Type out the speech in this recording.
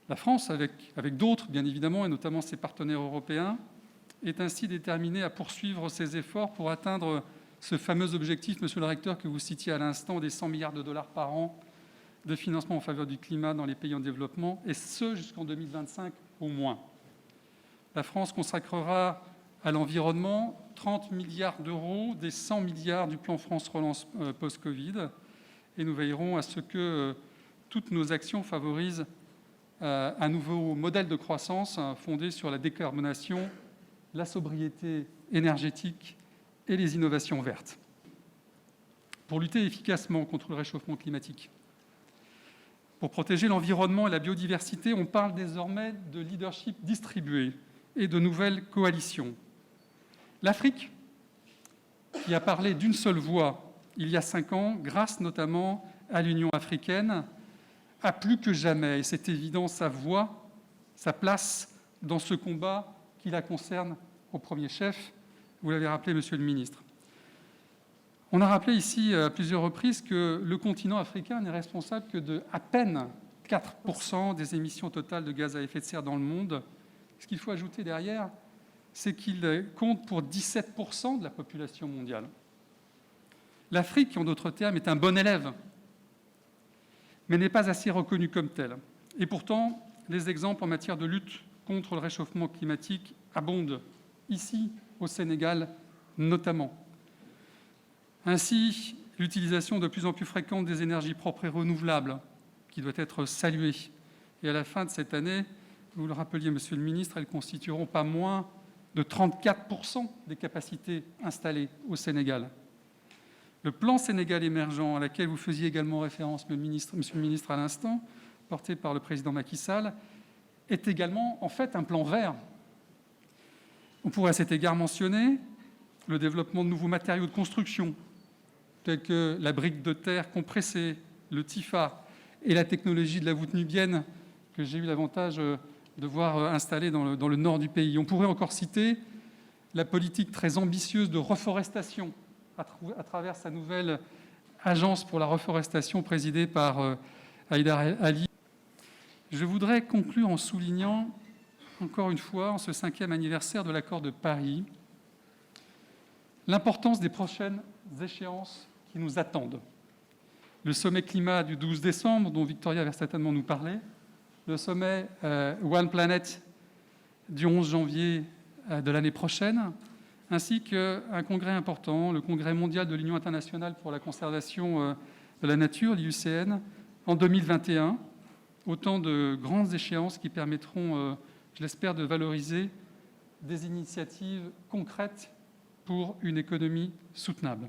La France, avec d'autres, bien évidemment, et notamment ses partenaires européens, est ainsi déterminée à poursuivre ses efforts pour atteindre ce fameux objectif, monsieur le recteur, que vous citiez à l'instant, des 100 milliards de dollars par an de financement en faveur du climat dans les pays en développement, et ce jusqu'en 2025 au moins. La France consacrera à l'environnement 30 milliards d'euros des 100 milliards du plan France Relance post-Covid, et nous veillerons à ce que toutes nos actions favorisent un nouveau modèle de croissance fondé sur la décarbonation, la sobriété énergétique et les innovations vertes. Pour lutter efficacement contre le réchauffement climatique, pour protéger l'environnement et la biodiversité, on parle désormais de leadership distribué et de nouvelles coalitions. L'Afrique, qui a parlé d'une seule voix il y a 5 ans, grâce notamment à l'Union africaine, a plus que jamais, et c'est évident, sa voix, sa place dans ce combat qui la concerne au premier chef. Vous l'avez rappelé, monsieur le ministre. On a rappelé ici à plusieurs reprises que le continent africain n'est responsable que de à peine 4% des émissions totales de gaz à effet de serre dans le monde. Ce qu'il faut ajouter derrière, c'est qu'il compte pour 17% de la population mondiale. L'Afrique, en d'autres termes, est un bon élève, mais n'est pas assez reconnue comme tel. Et pourtant, les exemples en matière de lutte contre le réchauffement climatique abondent, ici, au Sénégal notamment. Ainsi, l'utilisation de plus en plus fréquente des énergies propres et renouvelables, qui doit être saluée. Et à la fin de cette année, vous le rappeliez, monsieur le ministre, elles constitueront pas moins de 34% des capacités installées au Sénégal. Le plan Sénégal émergent, à laquelle vous faisiez également référence, monsieur le ministre, à l'instant, porté par le président Macky Sall, est également, en fait, un plan vert. On pourrait à cet égard mentionner le développement de nouveaux matériaux de construction, tels que la brique de terre compressée, le TIFA et la technologie de la voûte nubienne que j'ai eu l'avantage de voir installée dans le nord du pays. On pourrait encore citer la politique très ambitieuse de reforestation à travers sa nouvelle agence pour la reforestation présidée par Haïdar Ali. Je voudrais conclure en soulignant, encore une fois, en ce 5e anniversaire de l'accord de Paris, l'importance des prochaines échéances qui nous attendent. Le sommet climat du 12 décembre, dont Victoria va certainement nous parler, le sommet One Planet du 11 janvier de l'année prochaine, ainsi qu'un congrès important, le Congrès mondial de l'Union internationale pour la conservation de la nature, l'IUCN, en 2021. Autant de grandes échéances qui permettront, je l'espère, de valoriser des initiatives concrètes pour une économie soutenable.